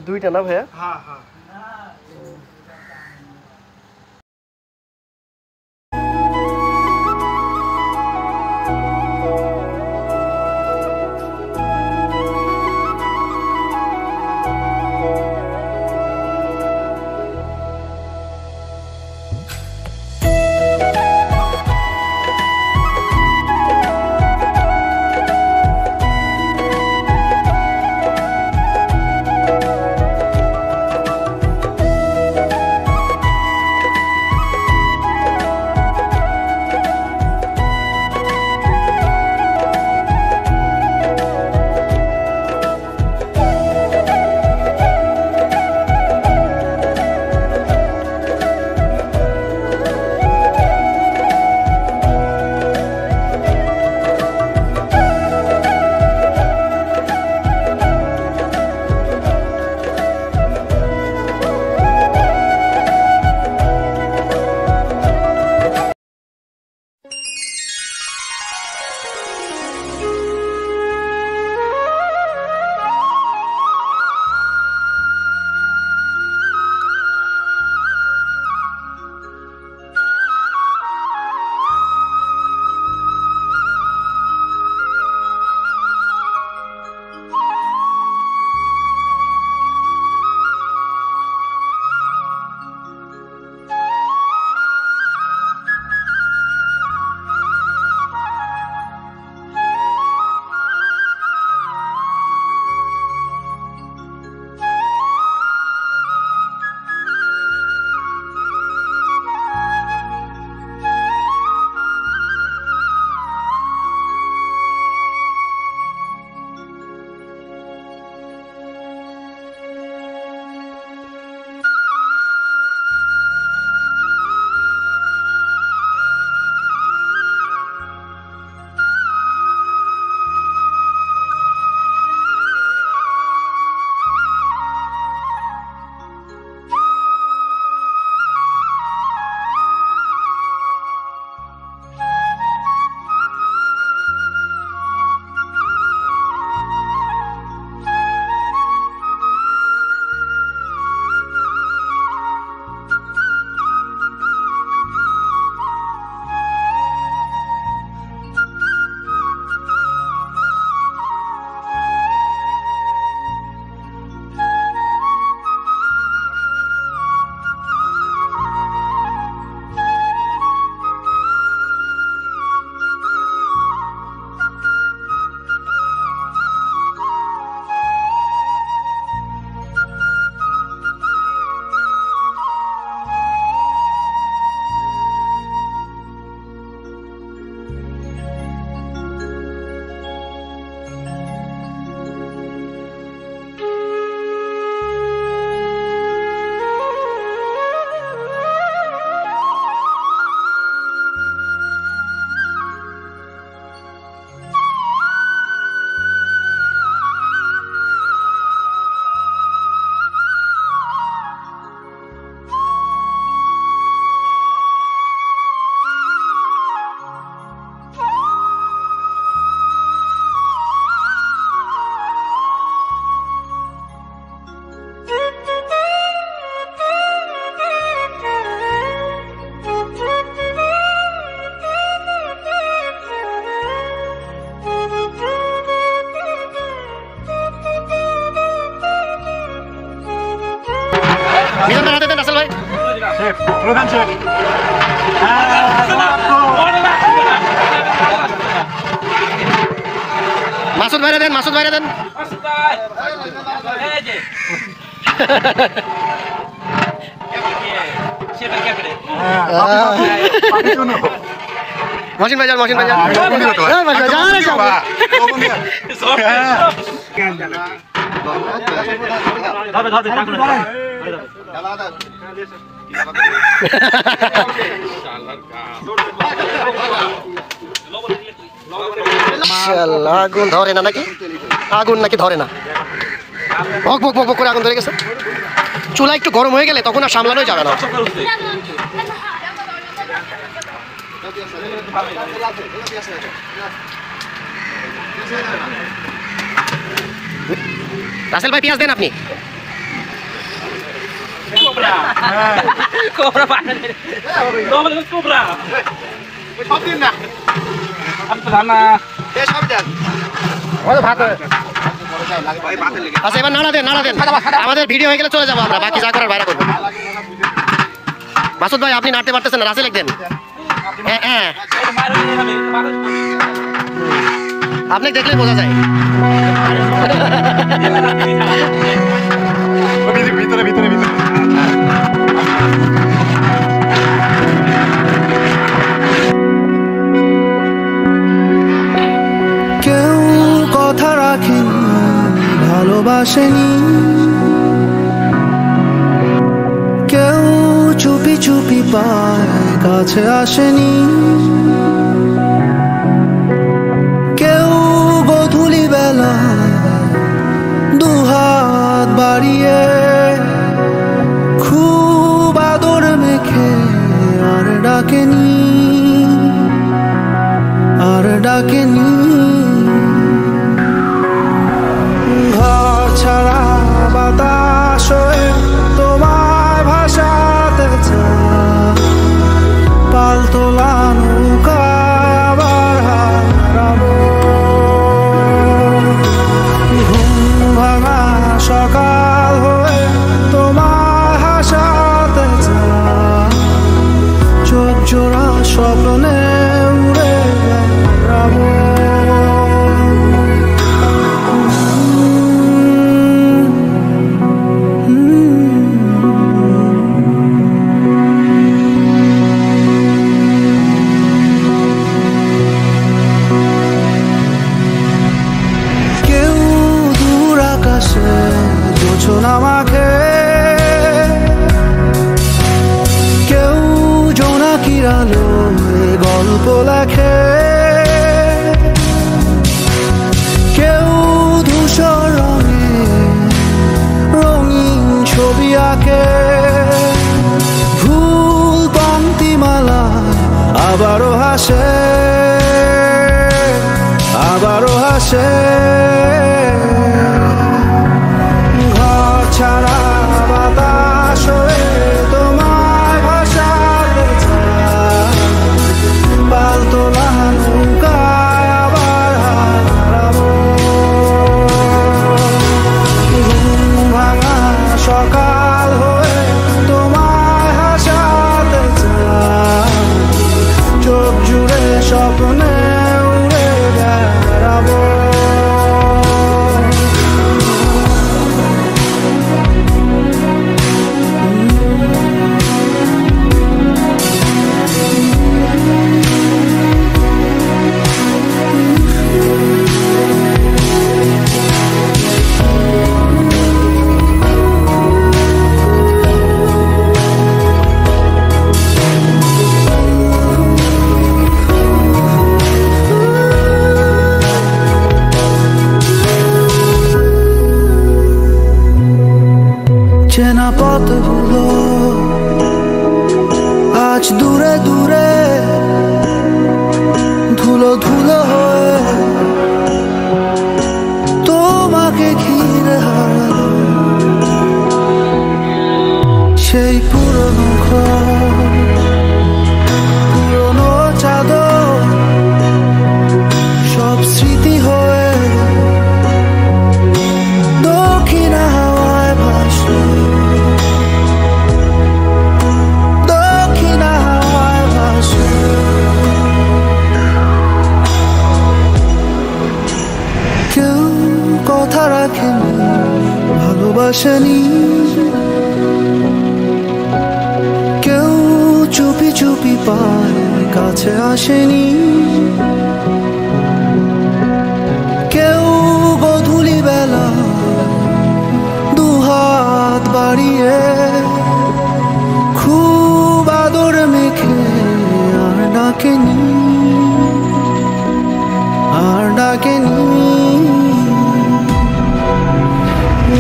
দুইটা না ভাইয়া? হ্যাঁ হ্যাঁ। প্রধান শেখ মাসুদ ভাইরা দেন, মাসুদ ভাইরা দেন। মহসিন ভাই যান, মহসিন ভাই যান। আগুন ধরে না নাকি? আগুন নাকি ধরে না? ভক ভক ভক করে আগুন ধরে গেছে। চুলা একটু গরম হয়ে গেলে তখন আর সামলানোই যাবে না। রাসেল ভাই পেঁয়াজ দেন আপনি। কোবরা কোবরা পাঠালে দমলে কোবরা ওই সব দিন না আমি তো জানা এই সব দেন ওই ভাত আচ্ছা এবার নাড়া দেন আমাদের ভিডিও হয়ে গেলে চলে যাবো আমরা বাকি যা করার বাইরে করবো মাসুদ ভাই আপনি নাড়তে পারতেছেন না রাসেল একদিন হ্যাঁ আপনি দেখলে বোঝা যায় ভিতরে কেউ কথা রাখেনি ভালোবাসেনি কেউ চুপি চুপি পায় কাছে আসেনি কেউ গধূলি বেলা দুহাত বাড়িয়ে খুব আদর মেখে আর ডাকেনি ঘর ছাড়া বাতাস হয়ে তোমায় ভাসাতে চায় পালতোলা নৌকায় আবার হারাবো ঘুম ভাঙা সকাল হয়ে তোমায় হাসাতে চায় চোখ জোড়া স্বপ্নে উড়ে বেড়াবো কেউ দূর আকাশে জোছনা মাখে কেউ জোনাকির আলোয় গল্প লেখে কেউ ধূসর রঙে রঙিন ছবি আঁকে ভুল পংক্তিমালায় আবারও হাসে ঘর ছাড়া বাতাস হয়ে তোমায় ভাসাতে চায় পালতোলা নৌকায় আবার হারাবো ঘুম ভাঙা সকাল হয়ে তোমায় হাসাতে চায় চোখ জুড়ে স্বপ্নে উড়ে বেড়াবো চেনা পথগুলো আজ দূরে দূরে ধুলো ধুলো হয়ে তোমাকে ঘিরে হারালো সেই পুরনো ঘর পুরনো চাদর সব স্মৃতি হয়ে দক্ষিণ হাওয়ায় ভাসে কেউ কথা রাখেনি ভালোবাসেনি কেউ চুপি চুপি পায় কাছে আসেনি কেউ গধূলি বেলা দুহাত বাড়িয়ে খুব আদর মেখে আর ডাকেনি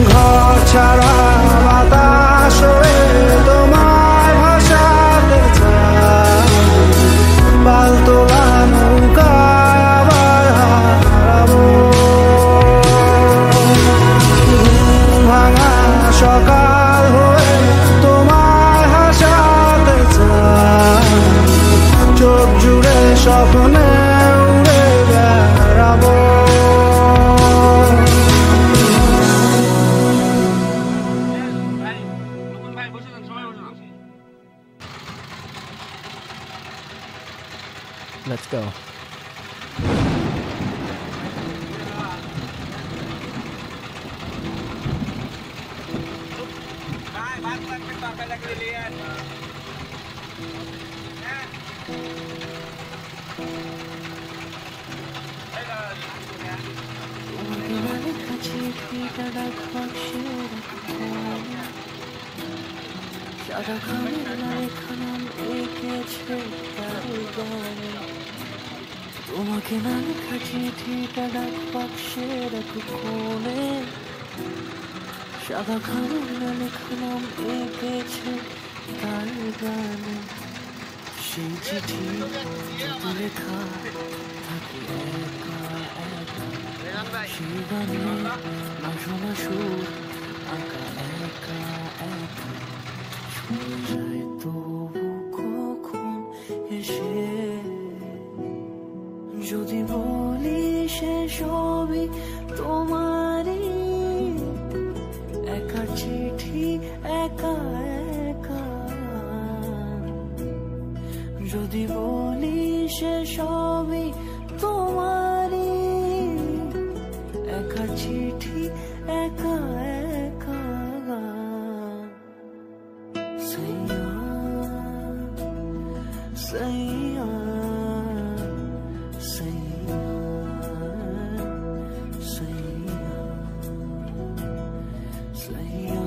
ঘর ছাড়া বাতাস হয়ে তোমায় ভাসাতে চায় পালতোলা নৌকায় আবার হারাবো ঘুম ভাঙা সকাল হয়ে তোমায় স্বপ্নে উড়ে বেড়াবো। ভাই নতুন ভাই বসে যান, সবাই বসে যান। Let's go. ভাই ভাত লাগবে, তরকারি লাগলে নিয়ে আন। হ্যাঁ তোমাকে না লেখা চিঠিটা ডাক বাক্সের এক কোণে, সাদা খামের না লেখা নাম এঁকেছে তার গানে। সেই চিঠি যত লেখা থাকে একা একা, সেই গানে না শোনা সুর আঁকা একা একা। শুনে যায় তবু কখন এসে, যদি বলি সে সবই তোমারই, একা চিঠি একা একা। যদি বলি সে সবই তোমারই, একা চিঠি একা একা। সাইয়া সাইয়া সাইয়া সাইয়া সাইয়া